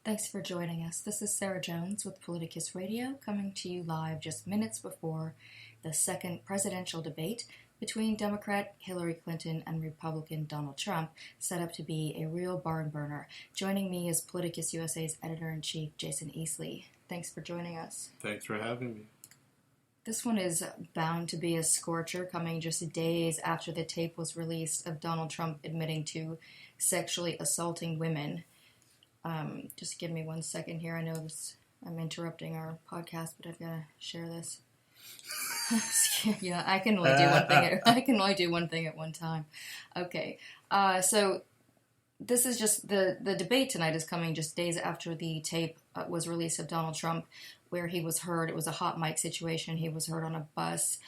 Thanks for joining us. This is Sarah Jones with Politicus Radio, coming to you live just minutes before the second presidential debate between Democrat Hillary Clinton and Republican Donald Trump, set up to be a real barn burner. Joining me is Politicus USA's editor-in-chief, Jason Easley. Thanks for joining us. Thanks for having me. This one is bound to be a scorcher, coming just days after the tape was released of Donald Trump admitting to sexually assaulting women. Just give me 1 second here. I know I'm interrupting our podcast, but I've got to share this. Yeah, I can only do one thing at one time. Okay, so this is just the debate tonight is coming just days after the tape was released of Donald Trump, where he was heard. It was a hot mic situation. He was heard on a bus,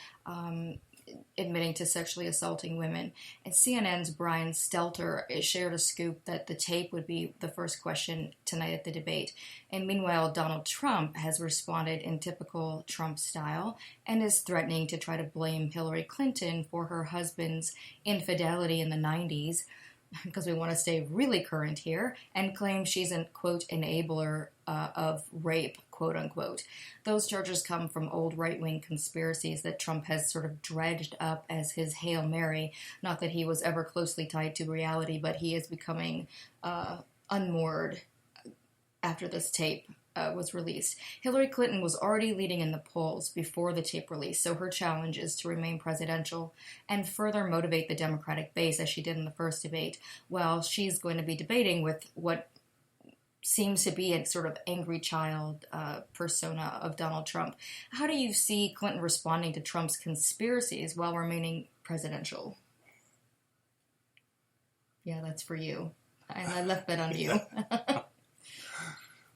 admitting to sexually assaulting women. And CNN's Brian Stelter shared a scoop that the tape would be the first question tonight at the debate. And meanwhile, Donald Trump has responded in typical Trump style and is threatening to try to blame Hillary Clinton for her husband's infidelity in the 90s, because we want to stay really current here, and claim she's an, quote, enabler of rape, quote unquote. Those charges come from old right-wing conspiracies that Trump has sort of dredged up as his Hail Mary. Not that he was ever closely tied to reality, but he is becoming unmoored after this tape was released. Hillary Clinton was already leading in the polls before the tape release, so her challenge is to remain presidential and further motivate the Democratic base, as she did in the first debate, while she's going to be debating with what seems to be a sort of angry child persona of Donald Trump. How do you see Clinton responding to Trump's conspiracies while remaining presidential? Yeah, that's for you. I left that on you.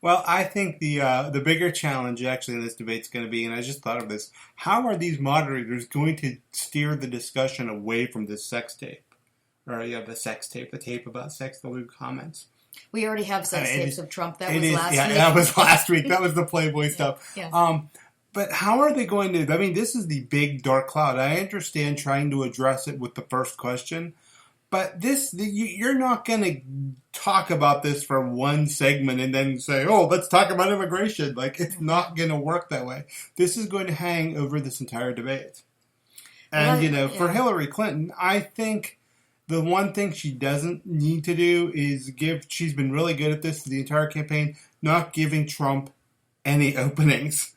Well, I think the bigger challenge actually in this debate is going to be, and I just thought of this, how are these moderators going to steer the discussion away from this sex tape? Or, the sex tape, the tape about sex, the lewd comments. We already have sex tapes of Trump. That was last week. Yeah, that was last week. That was the Playboy stuff. Yeah. But how are they going to, this is the big dark cloud. I understand trying to address it with the first question, but you're not going to talk about this for one segment and then say, oh, let's talk about immigration. It's not going to work that way. This is going to hang over this entire debate. And, for Hillary Clinton, I think the one thing she doesn't need to do is she's been really good at this for the entire campaign, not giving Trump any openings.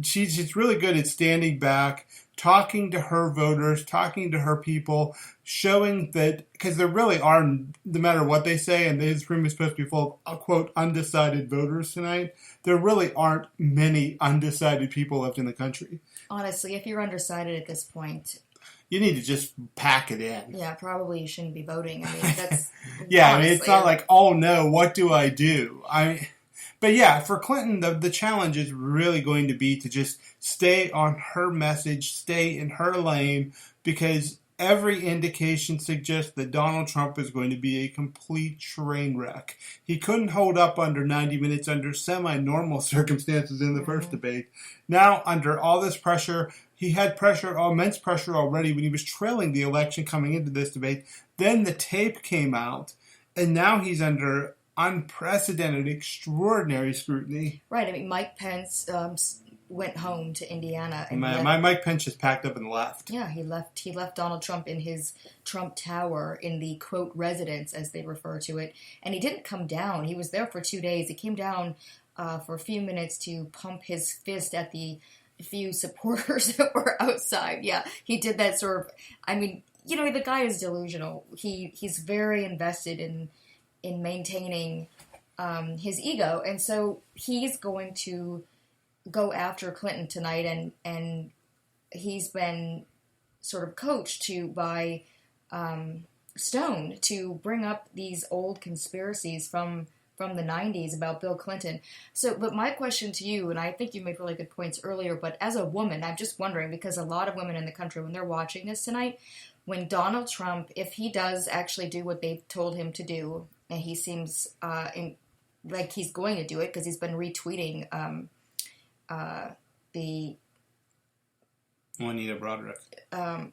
She's really good at standing back, talking to her voters, talking to her people, showing that, because there really are, no matter what they say, and this room is supposed to be full of, quote, undecided voters tonight, there really aren't many undecided people left in the country. Honestly, if you're undecided at this point, you need to just pack it in. Yeah, probably you shouldn't be voting. That's... yeah, it's not like, oh no, what do I do? But yeah, for Clinton, the challenge is really going to be to just stay on her message, stay in her lane, because every indication suggests that Donald Trump is going to be a complete train wreck. He couldn't hold up under 90 minutes under semi-normal circumstances in the first debate. Now, under all this pressure, he had immense pressure already when he was trailing the election coming into this debate. Then the tape came out, and now he's under unprecedented, extraordinary scrutiny. Right. Mike Pence went home to Indiana. And Mike Pence just packed up and left. Yeah, he left Donald Trump in his Trump Tower, in the, quote, residence, as they refer to it. And he didn't come down. He was there for 2 days. He came down for a few minutes to pump his fist at the few supporters that were outside. Yeah, he did that sort of... the guy is delusional. He's very invested in maintaining his ego, and so he's going to go after Clinton tonight, and he's been sort of coached by Stone to bring up these old conspiracies from the 90s about Bill Clinton. So, but my question to you, and I think you made really good points earlier, but as a woman, I'm just wondering, because a lot of women in the country, when they're watching this tonight, when Donald Trump, if he does actually do what they've told him to do, and he seems like he's going to do it, because he's been retweeting the Juanita Broderick.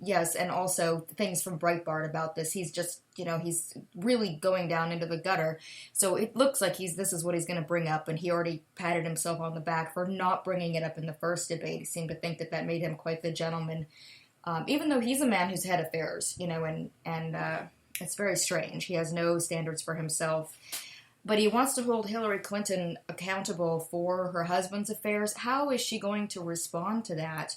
Yes, and also things from Breitbart about this. He's just, he's really going down into the gutter. So it looks like this is what he's going to bring up, and he already patted himself on the back for not bringing it up in the first debate. He seemed to think that made him quite the gentleman, even though he's a man who's had affairs, and it's very strange. He has no standards for himself. But he wants to hold Hillary Clinton accountable for her husband's affairs. How is she going to respond to that?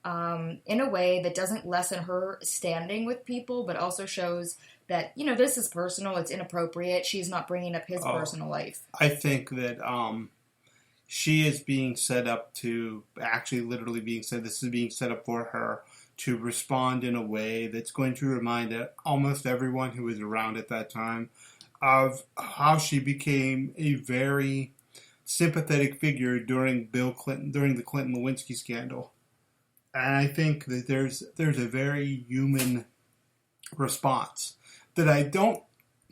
In a way that doesn't lessen her standing with people, but also shows that, this is personal, it's inappropriate, she's not bringing up his personal life. I think that she is being set up to, actually literally this is being set up for her to respond in a way that's going to remind almost everyone who was around at that time of how she became a very sympathetic figure during the Clinton-Lewinsky scandal. And I think that there's a very human response that I don't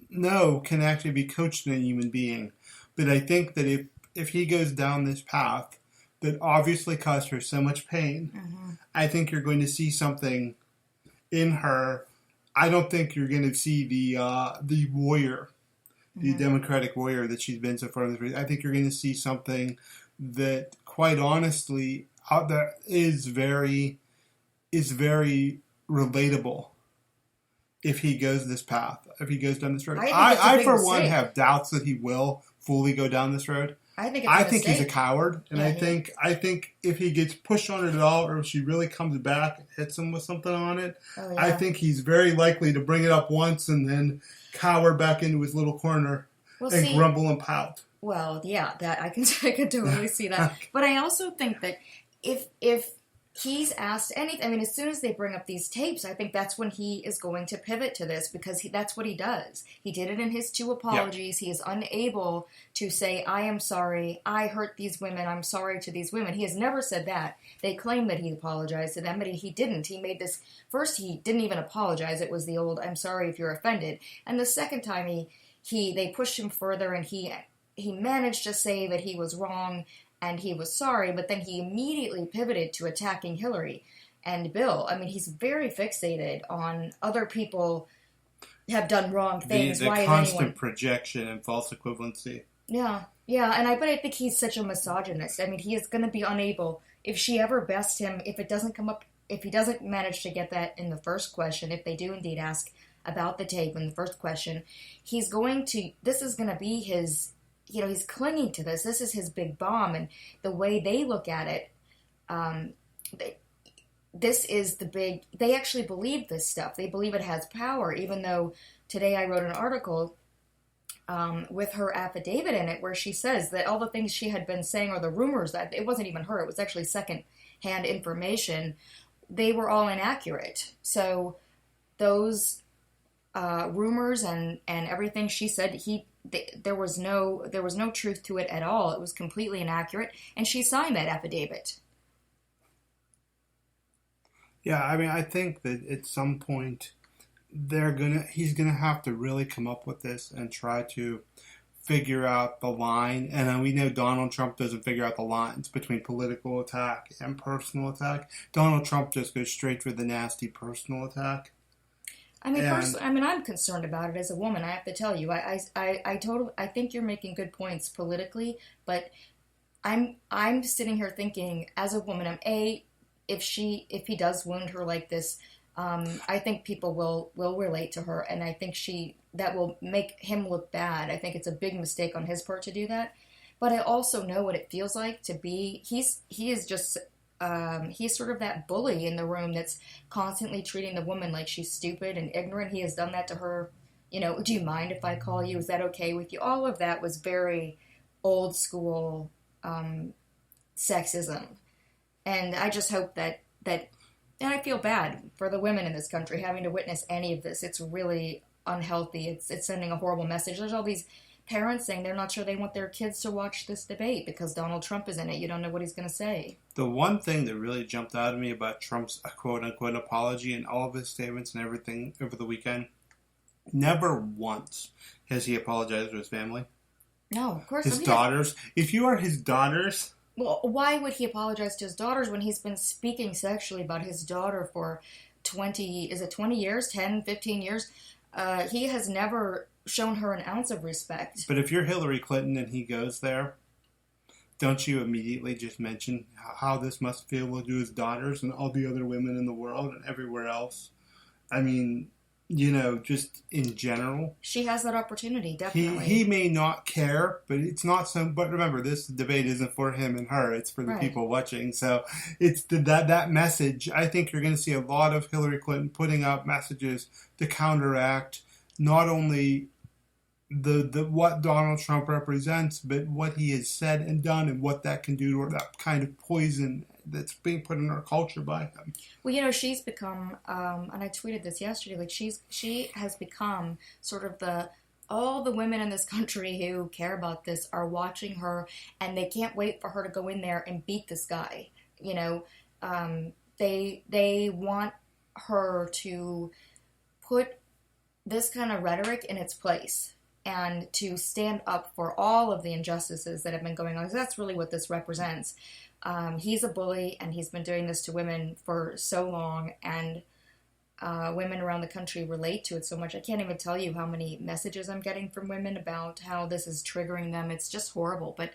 know can actually be coached in a human being. But I think that if he goes down this path that obviously caused her so much pain, I think you're going to see something in her. I don't think you're going to see the warrior, the Democratic warrior that she's been so far. I think you're going to see something that, quite honestly, that is very relatable if he goes this path, if he goes down this road. I for one, have doubts that he will fully go down this road. I think he's a coward, and I think if he gets pushed on it at all, or if she really comes back and hits him with something on it, I think he's very likely to bring it up once and then cower back into his little corner grumble and pout. Well, yeah, that I can totally see that. But I also think that if he's asked anything, as soon as they bring up these tapes, I think that's when he is going to pivot to this, because that's what he does. He did it in his 2 apologies. Yep. He is unable to say, I am sorry, I hurt these women, I'm sorry to these women. He has never said that. They claim that he apologized to them, but he didn't. He made this, first he didn't even apologize. It was the old, I'm sorry if you're offended. And the second time they pushed him further, and he managed to say that he was wrong and he was sorry, but then he immediately pivoted to attacking Hillary and Bill. He's very fixated on other people have done wrong things. The constant projection and false equivalency. Yeah, and I think he's such a misogynist. He is going to be unable, if she ever bests him, if it doesn't come up, if he doesn't manage to get that in the first question, if they do indeed ask about the tape in the first question, this is going to be his, he's clinging to this. This is his big bomb, and the way they look at it, this is the big, they actually believe this stuff. They believe it has power, even though today I wrote an article with her affidavit in it where she says that all the things she had been saying, or the rumors, that it wasn't even her, it was actually second-hand information, they were all inaccurate. So those rumors and everything she said, there was no truth to it at all. It was completely inaccurate, and she signed that affidavit. Yeah, I think that at some point he's gonna have to really come up with this and try to figure out the line. And we know Donald Trump doesn't figure out the lines between political attack and personal attack. Donald Trump just goes straight for the nasty personal attack. I'm concerned about it as a woman. I have to tell you, I think you're making good points politically, but I'm sitting here thinking, as a woman, if he does wound her like this, I think people will relate to her, and I think that will make him look bad. I think it's a big mistake on his part to do that. But I also know what it feels like to be. He's sort of that bully in the room that's constantly treating the woman like she's stupid and ignorant. He has done that to her. Do you mind if I call you? Is that okay with you? All of that was very old school sexism. And I just hope that and I feel bad for the women in this country having to witness any of this. It's really unhealthy. It's sending a horrible message. There's all these parents saying they're not sure they want their kids to watch this debate because Donald Trump is in it. You don't know what he's going to say. The one thing that really jumped out at me about Trump's quote-unquote apology and all of his statements and everything over the weekend, never once has he apologized to his family. No, of course not. His daughters. If you are his daughters, Well, why would he apologize to his daughters when he's been speaking sexually about his daughter for 20, is it 20 years, 10, 15 years? He has never shown her an ounce of respect. But if you're Hillary Clinton and he goes there, don't you immediately just mention how this must feel to his daughters and all the other women in the world and everywhere else? I mean, just in general. She has that opportunity, definitely. He may not care, but it's not so. But remember, this debate isn't for him and her; it's for the people watching. So it's that message. I think you're going to see a lot of Hillary Clinton putting out messages to counteract not only the what Donald Trump represents, but what he has said and done, and what that can do to that kind of poison that's being put in our culture by him. Well, she's become, and I tweeted this yesterday, like she has become sort of all the women in this country who care about this are watching her, and they can't wait for her to go in there and beat this guy. They want her to put this kind of rhetoric in its place and to stand up for all of the injustices that have been going on. That's really what this represents. He's a bully, and he's been doing this to women for so long, and women around the country relate to it so much. I can't even tell you how many messages I'm getting from women about how this is triggering them. It's just horrible. But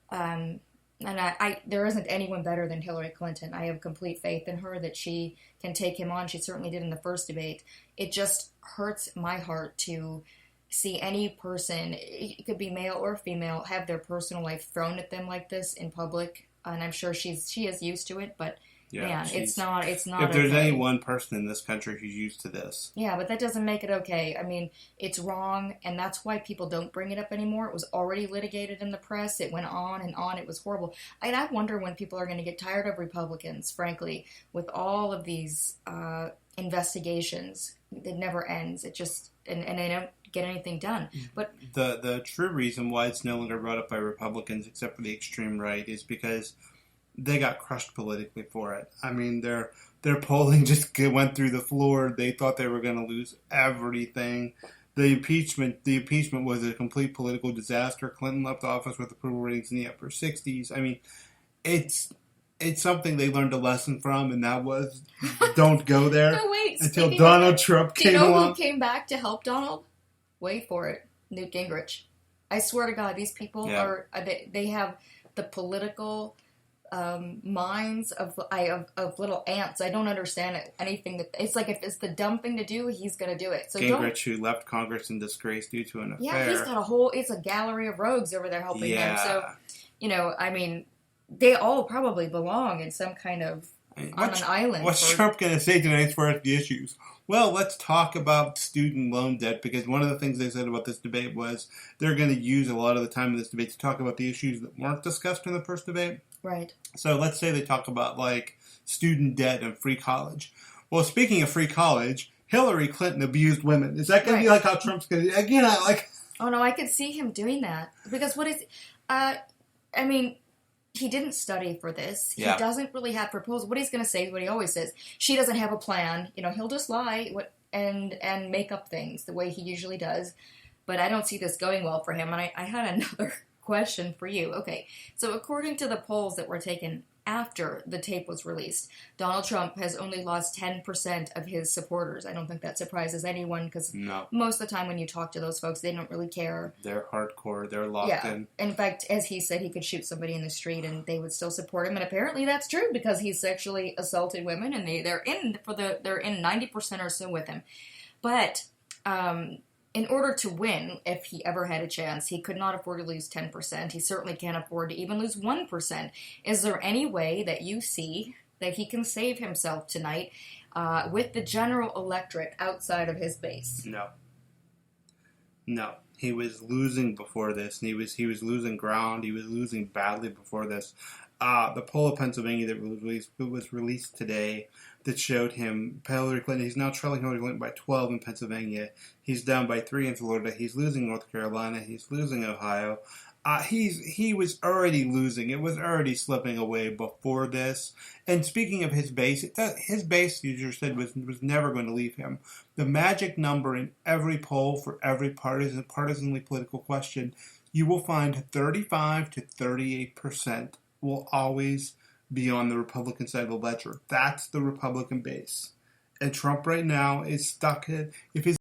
there isn't anyone better than Hillary Clinton. I have complete faith in her that she can take him on. She certainly did in the first debate. It just hurts my heart to see any person, it could be male or female, have their personal life thrown at them like this in public. And I'm sure she is used to it, but yeah, it's not. If there's any one person in this country who's used to this, yeah, but that doesn't make it okay. I mean, it's wrong, and that's why people don't bring it up anymore. It was already litigated in the press. It went on and on. It was horrible. And I wonder when people are going to get tired of Republicans, frankly, with all of these investigations. It never ends. It just and they don't get anything done. But the true reason why it's no longer brought up by Republicans, except for the extreme right, is because they got crushed politically for it. I mean, their polling just went through the floor. They thought they were going to lose everything. The impeachment was a complete political disaster. Clinton left office with approval ratings in the upper 60s. I mean, it's something they learned a lesson from, and that was don't go there until Donald Trump came along. Do you know who came back to help Donald? Wait for it. Newt Gingrich. I swear to God, these people they have the political minds of little ants. I don't understand anything. It's like if it's the dumb thing to do, he's going to do it. So Gingrich, who left Congress in disgrace due to an affair. Yeah, he's got it's a gallery of rogues over there helping him. So, I mean, they all probably belong in some kind of on an island. What's Trump going to say tonight as far as the issues? Well, let's talk about student loan debt, because one of the things they said about this debate was they're going to use a lot of the time in this debate to talk about the issues that weren't discussed in the first debate. Right. So let's say they talk about, like, student debt and free college. Well, speaking of free college, Hillary Clinton abused women. Is that going to be like how Trump's going to... Again, Oh, no, I could see him doing that. Because what is... he didn't study for this. He doesn't really have proposals. What he's going to say is what he always says. She doesn't have a plan. He'll just lie and make up things the way he usually does. But I don't see this going well for him. And I had another question for you. Okay, so according to the polls that were taken after the tape was released, Donald Trump has only lost 10% of his supporters. I don't think that surprises anyone, because most of the time when you talk to those folks, they don't really care. They're hardcore. They're locked in. In fact, as he said, he could shoot somebody in the street and they would still support him. And apparently that's true, because he's sexually assaulted women, and they're in 90% or so with him. But in order to win, if he ever had a chance, he could not afford to lose 10%. He certainly can't afford to even lose 1%. Is there any way that you see that he can save himself tonight with the general electorate outside of his base? No. He was losing before this, and he was losing ground. He was losing badly before this. The poll of Pennsylvania that was released today that showed him Hillary Clinton. He's now trailing Hillary Clinton by 12 in Pennsylvania. He's down by 3 in Florida. He's losing North Carolina. He's losing Ohio. He was already losing. It was already slipping away before this. And speaking of his base, his base, you just said, was never going to leave him. The magic number in every poll for every partisanly political question, you will find 35 to 38% will always be on the Republican side of the ledger. That's the Republican base. And Trump right now is stuck. If his